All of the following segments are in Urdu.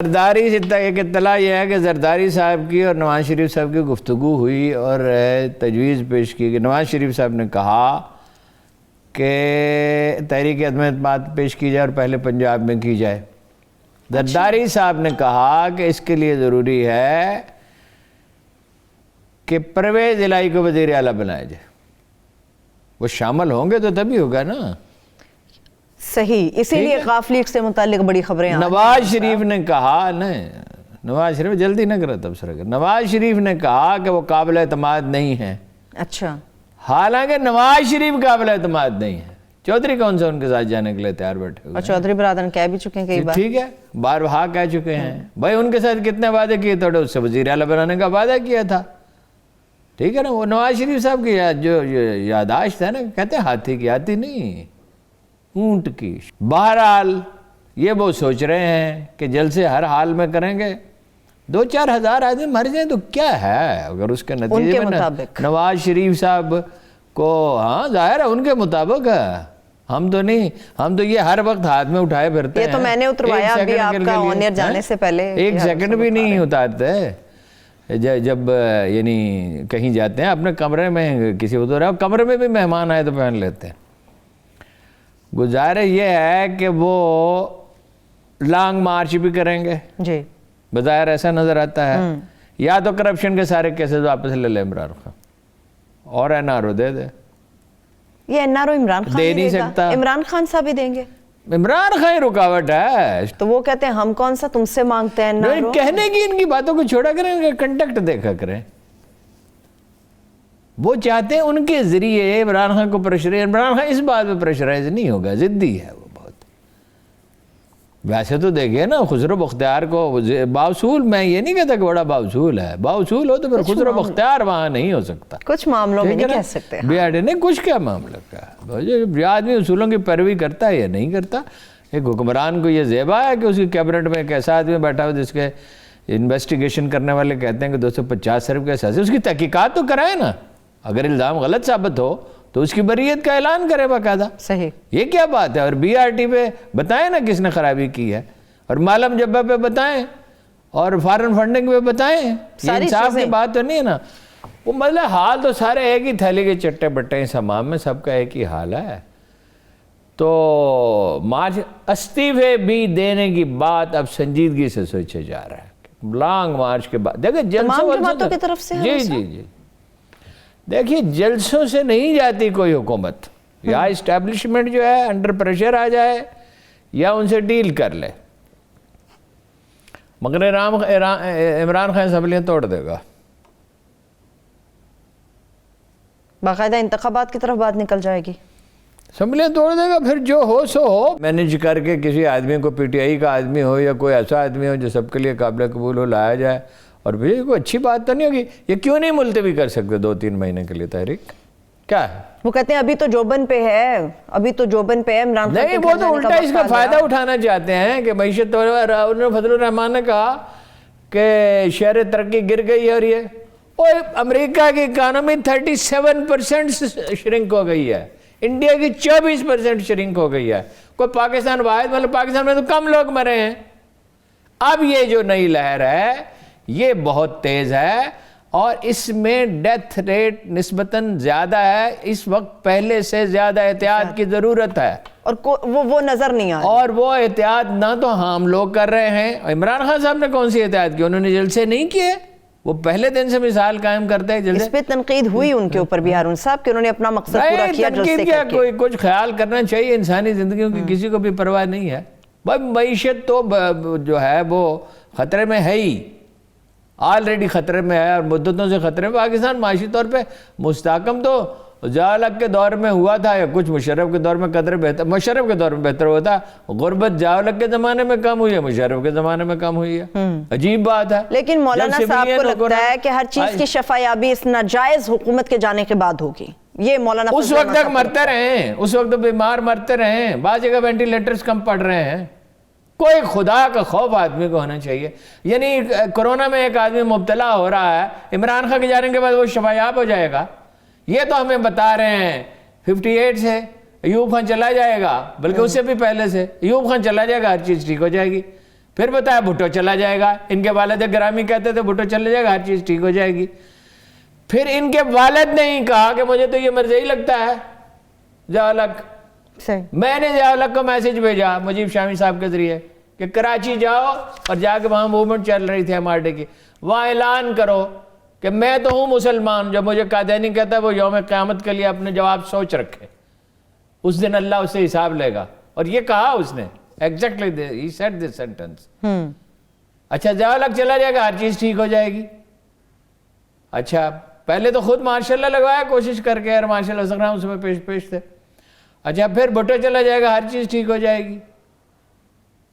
زرداری سے ایک اطلاع یہ ہے کہ زرداری صاحب کی اور نواز شریف صاحب کی گفتگو ہوئی اور تجویز پیش کی کہ نواز شریف صاحب نے کہا کہ تحریک عدم اعتماد پیش کی جائے اور پہلے پنجاب میں کی جائے۔ زرداری صاحب نے کہا کہ اس کے لیے ضروری ہے کہ پرویز الہی کو وزیر اعلیٰ بنایا جائے، وہ شامل ہوں گے تو تبھی ہوگا نا۔ صحیح، اسی لیے غاف لیگ سے متعلق بڑی خبریں نواز شریف نے کہا نواز شریف جلدی نہ کرا تبصرہ کر، نواز شریف نے کہا کہ وہ قابل اعتماد نہیں ہیں۔ اچھا، حالانکہ نواز شریف قابل اعتماد نہیں ہے، چودھری کون سا ان کے ساتھ جانے کے لیے تیار بیٹھے ہوئے اور چودھری برادران کہہ بھی چکے ہیں کئی بار۔ ٹھیک ہے، بار بہا کہہ چکے ہیں بھائی ان کے ساتھ کتنے وعدے کیے تھے، اس سے وزیر اعلیٰ بنانے کا وعدہ کیا تھا، ٹھیک ہے نا۔ وہ نواز شریف صاحب کی جو یاداشت ہے نا، کہتے ہیں ہاتھی کی، ہاتھی نہیں اونٹ کی۔ بہرحال یہ وہ سوچ رہے ہیں کہ جلسے ہر حال میں کریں گے، 2-4 ہزار آدمی مر جائیں تو کیا ہے، اگر اس کے نتیجے میں نواز شریف صاحب کو، ہاں ظاہر ہے ان کے مطابق ہے، ہم تو نہیں، ہم تو یہ ہر وقت ہاتھ میں اٹھائے پھرتے ہیں۔ یہ تو میں نے اتروایا ابھی آپ کا آنر جانے سے پہلے، 1 سیکنڈ بھی نہیں اتارتے جب یعنی کہیں جاتے ہیں اپنے کمرے میں، کسی کمرے میں بھی مہمان آئے تو پہن لیتے ہیں۔ گزارش یہ ہے کہ وہ لانگ مارچ بھی کریں گے، جی بظاہر ایسا نظر آتا ہے، یا تو کرپشن کے سارے کیسز واپس لے لے عمران خان اور این آر او دے دے۔ یہ N R O Imran Khan دے نہیں سکتا، عمران خان صاحب ہی دیں گے، عمران خان رکاوٹ ہے۔ تو وہ کہتے ہیں ہم کون سا تم سے مانگتے ہیں این آر او۔ کہنے کی ان کی باتوں کو چھوڑا کریں، کنٹیکٹ دیکھا کریں۔ وہ چاہتے ہیں ان کے ذریعے عمران خان کو پریشرائز، عمران خان اس بات پہ پریشرائز نہیں ہوگا، ضدی ہے وہ بہت۔ ویسے تو دیکھئے نا خسرو بختیار کو باوصول، میں یہ نہیں کہتا کہ بڑا باوصول ہے، باوصول ہو تو پھر خسرو بختیار وہاں نہیں ہو سکتا، کچھ معاملوں میں نہیں کہہ سکتے۔ نہیں کچھ کیا معاملہ کا، آدمی اصولوں کی پیروی کرتا ہے یا نہیں کرتا۔ ایک حکمران کو یہ زیبا ہے کہ اس کی کیبنٹ میں ایک ایسا آدمی بیٹھا ہو جس کے انویسٹیگیشن کرنے والے کہتے ہیں کہ 250 ارب کے احساس، اس کی تحقیقات تو کرائے نا، اگر الزام غلط ثابت ہو تو اس کی بریت کا اعلان کرے باقاعدہ۔ صحیح، یہ کیا بات ہے؟ اور بی آر ٹی پہ بتائیں نا کس نے خرابی کی ہے، اور مالم جبہ پہ بتائیں، اور فارن فنڈنگ پہ بتائیں، یہ انصاف کی بات تو نہیں ہے نا۔ وہ مطلب حال تو سارے ایک ہی تھیلی کے چٹے بٹے اس حمام میں، سب کا ایک ہی حال ہے۔ تو مارچ استعفے بھی دینے کی بات اب سنجیدگی سے سوچا جا رہا ہے، لانگ مارچ کے بعد۔ دیکھیں تمام جماعتوں کی طرف سے، جی دیکھیے جلسوں سے نہیں جاتی کوئی حکومت، یا اسٹیبلشمنٹ جو ہے انڈر پریشر آ جائے یا ان سے ڈیل کر لے، مگر عمران خان اسمبلیاں توڑ دے گا، باقاعدہ انتخابات کی طرف بات نکل جائے گی، اسمبلیاں توڑ دے گا، پھر جو ہو سو ہو۔ مینیج کر کے کسی آدمی کو، پی ٹی آئی کا آدمی ہو یا کوئی ایسا آدمی ہو جو سب کے لیے قابل قبول ہو، لایا جائے، اور پھر کوئی اچھی بات تو نہیں ہوگی۔ یہ کیوں نہیں ملتوی کر سکتے 2-3 مہینے کے لیے تحریک؟ کیا ہے؟ وہ کہتے ہیں ابھی تو جوبن پہ ہے، عمران خان نہیں، وہ تو الٹا اس کا فائدہ اٹھانا چاہتے ہیں کہ معیشت، فضل الرحمان نے کہا کہ شہر ترقی گر گئی ہے، اور یہ امریکہ کی اکانومی 37% شرنک ہو گئی ہے، انڈیا کی 24% شرنک ہو گئی ہے، کوئی پاکستان واحد، مطلب پاکستان میں تو کم لوگ مرے ہیں۔ اب یہ جو نئی لہر ہے یہ بہت تیز ہے، اور اس میں ڈیتھ ریٹ نسبتاً زیادہ ہے، اس وقت پہلے سے زیادہ احتیاط کی ضرورت ہے، اور وہ نظر نہیں آ رہا، اور وہ احتیاط نہ تو ہم لوگ کر رہے ہیں۔ عمران خان صاحب نے کون سی احتیاط کی؟ انہوں نے جلسے نہیں کیے، وہ پہلے دن سے مثال قائم کرتے ہیں جلسے۔ اس پہ تنقید ہوئی ان کے اوپر بھی ہارون صاحب کہ انہوں نے اپنا مقصد پورا کیا جلسے کر کے۔ کوئی کچھ خیال کرنا چاہیے انسانی زندگیوں کی، کسی کو بھی پرواہ نہیں ہے۔ معیشت تو جو ہے وہ خطرے میں ہے ہی، آلریڈی خطرے میں ہے، اور مدتوں سے خطرے میں۔ پاکستان معاشی طور پہ مستحکم تو ضیاء الحق کے دور میں ہوا تھا، یا کچھ مشرف کے دور میں قدر بہتر، مشرف کے دور میں بہتر ہوا تھا، غربت ضیاء الحق کے زمانے میں کم ہوئی ہے، مشرف کے زمانے میں کم ہوئی ہے، عجیب بات ہے۔ لیکن مولانا صاحب کو لگتا ہے کہ ہر چیز کی شفا یابی اس ناجائز حکومت کے جانے کے بعد ہوگی، یہ مولانا اس وقت تک مرتے رہے، اس وقت بیمار مرتے رہے، بعض جگہ وینٹیلیٹرز کم پڑ رہے ہیں۔ کوئی خدا کا خوف آدمی کو ہونا چاہیے، یعنی کرونا میں ایک آدمی مبتلا ہو رہا ہے، عمران خان کے جانے کے بعد وہ شفایاب ہو جائے گا، یہ تو ہمیں بتا رہے ہیں۔ 58 سے ایوب خان چلا جائے گا، بلکہ اس سے بھی پہلے سے ایوب خان چلا جائے گا، ہر چیز ٹھیک ہو جائے گی۔ پھر بتایا بھٹو چلا جائے گا. ان کے والد گرامی کہتے تھے بھٹو چلا جائے گا ہر چیز ٹھیک ہو جائے گی. پھر ان کے والد نے ہی کہا کہ مجھے تو یہ مرضی لگتا ہے ضیاء الحق. میں نے ضیاء الحق کو میسج بھیجا مجیب شامی صاحب کے ذریعے کہ کراچی جاؤ اور جا کے وہاں موومنٹ چل رہی تھی MRD کی, وہاں اعلان کرو کہ میں تو ہوں مسلمان, جو مجھے قادیانی کہتا ہے وہ یوم قیامت کے لیے اپنے جواب سوچ رکھے, اس دن اللہ اس سے حساب لے گا. اور یہ کہا اس نے exactly he said this sentence. اچھا ضیاء الحق چلا جائے گا ہر چیز ٹھیک ہو جائے گی. اچھا پہلے تو خود ماشاءاللہ لگوایا کوشش کر کے, اور ماشاءاللہ سکرام اس میں پیش تھے. اچھا پھر بھٹو چلا جائے گا ہر چیز ٹھیک ہو جائے گی,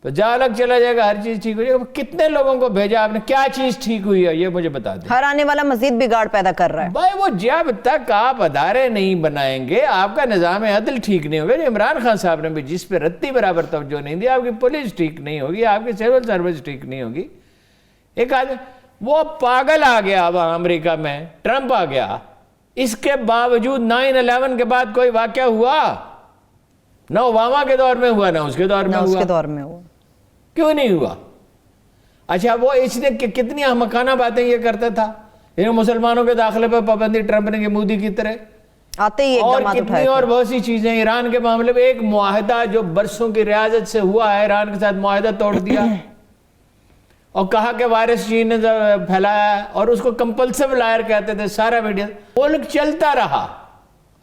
تو ضیاء الحق چلا جائے گا ہر چیز ٹھیک ہو جائے گا. کتنے لوگوں کو بھیجا آپ نے, کیا چیز ٹھیک ہوئی ہے یہ مجھے بتا دیں. ہر آنے والا مزید بگاڑ پیدا کر رہا ہے بھائی. وہ جب تک آپ ادارے نہیں بنائیں گے, آپ کا نظام عدل ٹھیک نہیں ہوگا. عمران خان صاحب نے بھی جس پہ رتی برابر توجہ نہیں دی, آپ کی پولیس ٹھیک نہیں ہوگی, آپ کی سول سروس ٹھیک نہیں ہوگی. ایک آدمی وہ پاگل آ گیا وہاں امریکہ میں, ٹرمپ آ گیا, اس کے باوجود 9/11 کے بعد کوئی واقعہ ہوا نہ اوباما کے دور میں ہوا, نہ اس کے دور میں ہوا. کیوں نہیں ہوا؟ اچھا وہ اس نے کتنی احمقانہ باتیں یہ کرتا تھا, مسلمانوں کے داخلے پہ پابندی ٹرمپ نے کی مودی کی طرح آتے ہی اور کتنی اور بہت سی چیزیں. ایران کے معاملے میں ایک معاہدہ جو برسوں کی ریاضت سے ہوا ہے, ایران کے ساتھ معاہدہ توڑ دیا اور کہا کہ وائرس چین نے پھیلایا, اور اس کو کمپلسو لائر کہتے تھے سارا میڈیا. ملک چلتا رہا,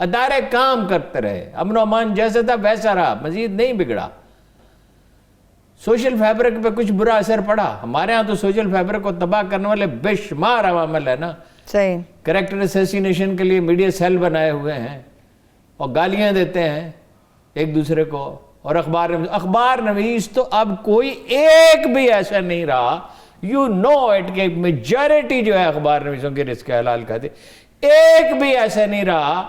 ادارے کام کرتے رہے, امن و امان جیسا تھا ویسا رہا, مزید نہیں بگڑا. سوشل فیبرک پہ کچھ برا اثر پڑا. ہمارے ہاں تو سوشل فیبرک کو تباہ کرنے والے بے شمار عوامل ہے نا. صحیح. کریکٹر اسیسینیشن کے لیے میڈیا سیل بنائے ہوئے ہیں اور گالیاں دیتے ہیں ایک دوسرے کو. اور اخبار نویس تو اب کوئی ایک بھی ایسا نہیں رہا, یو نو اٹ, کہ میجارٹی جو ہے اخبار نویسوں کے رزق حلال کھاتے, ایک بھی ایسا نہیں رہا.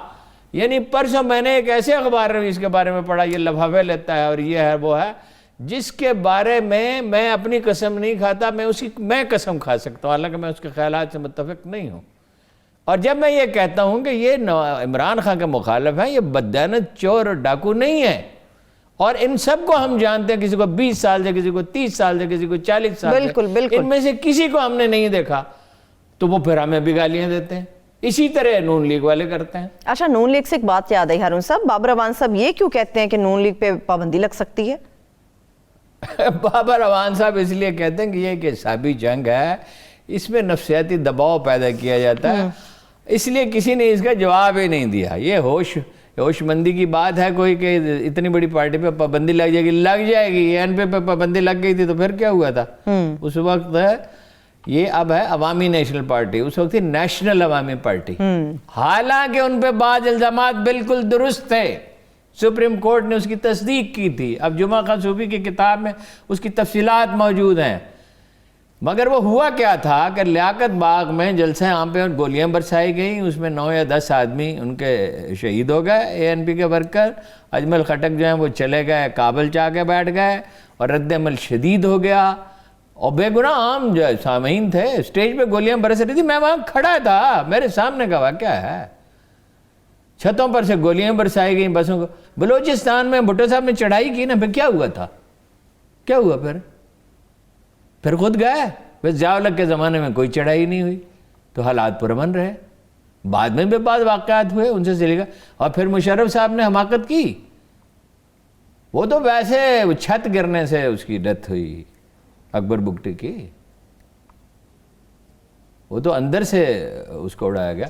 یعنی پرسوں میں نے ایک ایسے اخبار نویس کے بارے میں پڑھا, یہ لفافے لیتا ہے اور یہ ہے وہ ہے, جس کے بارے میں اپنی قسم نہیں کھاتا, میں قسم کھا سکتا ہوں, حالانکہ میں اس کے خیالات سے متفق نہیں ہوں. اور جب میں یہ کہتا ہوں کہ یہ عمران خان کے مخالف ہیں, یہ بددیانت چور اور ڈاکو نہیں ہے, اور ان سب کو ہم جانتے ہیں, کسی کو 20 سال سے, کسی کو 30 سال سے, کسی کو 40 سال سے, بالکل ان میں سے کسی کو ہم نے نہیں دیکھا, تو وہ پھر ہمیں بھی گالیاں دیتے ہیں. اسی طرح نون لیگ والے کرتے ہیں. اچھا نون لیگ سے ایک بات یاد آئی ہارون صاحب, بابر اعوان صاحب یہ کیوں کہتے ہیں کہ نون لیگ پہ پابندی لگ سکتی ہے؟ بابر اعوان صاحب اس لیے کہتے ہیں کہ یہ ایک حسابی جنگ ہے, اس میں نفسیاتی دباؤ پیدا کیا جاتا ہے, اس لیے کسی نے اس کا جواب ہی نہیں دیا. یہ ہوش مندی کی بات ہے کوئی کہ اتنی بڑی پارٹی پہ پابندی لگ جائے گی. این پہ پابندی لگ گئی تھی تو پھر کیا ہوا تھا اس وقت. یہ اب ہے عوامی نیشنل پارٹی, اس وقت تھی نیشنل عوامی پارٹی. حالانکہ ان پہ بعض الزامات بالکل درست تھے, سپریم کورٹ نے اس کی تصدیق کی تھی. اب جمعہ خان صوفی کی کتاب میں اس کی تفصیلات موجود ہیں. مگر وہ ہوا کیا تھا کہ لیاقت باغ میں جلسہ عام پہ گولیاں برسائی گئیں, اس میں 9 یا 10 آدمی ان کے شہید ہو گئے, ANP کے ورکر. اجمل خٹک جو ہیں وہ چلے گئے, کابل جا کے بیٹھ گئے, اور رد عمل شدید ہو گیا, اور بے گناہ عام جو سامعین تھے, اسٹیج پہ گولیاں برس رہی تھی, میں وہاں کھڑا تھا, میرے سامنے کا واقعہ ہے. چھتوں پر سے گولیاں برسائی گئیں بسوں کو. بلوچستان میں بھٹو صاحب نے چڑھائی کی نا, پھر کیا ہوا تھا, کیا ہوا پھر خود گئے. بس ضیاء الحق کے زمانے میں کوئی چڑھائی نہیں ہوئی, تو حالات پرامن رہے. بعد میں بھی بعض واقعات ہوئے, ان سے چلے گا. اور پھر مشرف صاحب نے حماقت کی, وہ تو ویسے چھت گرنے سے اس کی ڈیتھ ہوئی, اکبر بگٹی کی, وہ تو اندر سے اس کو اڑایا گیا.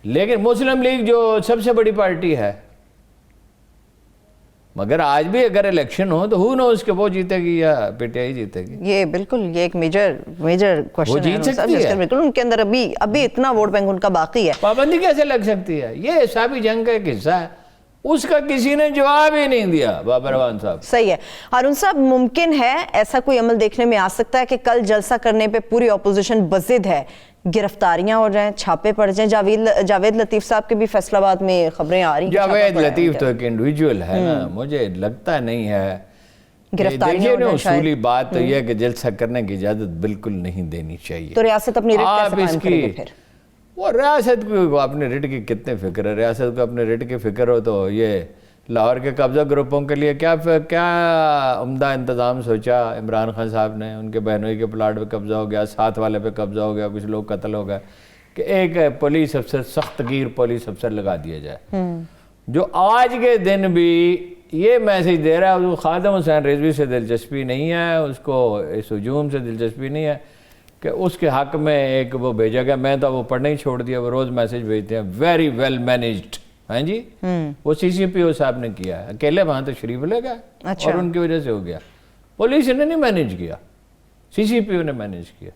لیکن مسلم لیگ جو سب سے بڑی پارٹی ہے, مگر آج بھی اگر الیکشن ہو تو ہو نو اس کے وہ جیتے گی یا PTI جیتے گی. یہ بالکل یہ ایک میجر کوشچن ہے, جیت سکتی ہے بالکل ان کے اندر ابھی اتنا ووٹ بینک ان کا باقی ہے. پابندی کیسے لگ سکتی ہے؟ یہ حسابی جنگ کا ایک حصہ ہے, اس کا کسی نے جواب ہی نہیں دیا بابر اعوان صاحب. صحیح ہے ہارون صاحب, ممکن ہے ایسا کوئی عمل دیکھنے میں آ سکتا ہے کہ کل جلسہ کرنے پہ پوری اپوزیشن بضد ہے, گرفتاریاں ہو جائیں, چھاپے پڑ جائیں. جاوید لطیف صاحب کے بھی فیصل آباد میں خبریں آ رہی ہیں. جاوید لطیف تو ایک انڈیویجول ہے نا, مجھے لگتا نہیں ہے. دیکھیے نا, اصولی بات تو یہ ہے کہ جلسہ کرنے کی اجازت بالکل نہیں دینی چاہیے. تو ریاست اپنی ریٹ کیسے قائم کرے گی پھر؟ وہ ریاست کو اپنے ریٹ کی کتنے فکر ہے, ریاست کو اپنے ریٹ کی فکر ہو تو یہ لاہور کے قبضہ گروپوں کے لیے کیا عمدہ انتظام سوچا عمران خان صاحب نے. ان کے بہنوئی کے پلاٹ پہ قبضہ ہو گیا, ساتھ والے پہ قبضہ ہو گیا, کچھ لوگ قتل ہو گئے, کہ ایک پولیس افسر, سخت گیر پولیس افسر لگا دیا جائے, جو آج کے دن بھی یہ میسیج دے رہا ہے. وہ خادم حسین رضوی سے دلچسپی نہیں ہے, اس کو اس ہجوم سے دلچسپی نہیں ہے کہ اس کے حق میں ایک وہ بھیجا گیا. میں تو وہ پڑھنا ہی چھوڑ دیا, وہ روز میسیج بھیجتے ہیں, ویری ویل مینیجڈ. ہاں جی, وہ سی سی پی او صاحب نے کیا ہے, اکیلے وہاں تو شریف لے گئے اور ان کی وجہ سے ہو گیا. پولیس نے نہیں مینیج کیا, سی سی پی او نے مینیج کیا.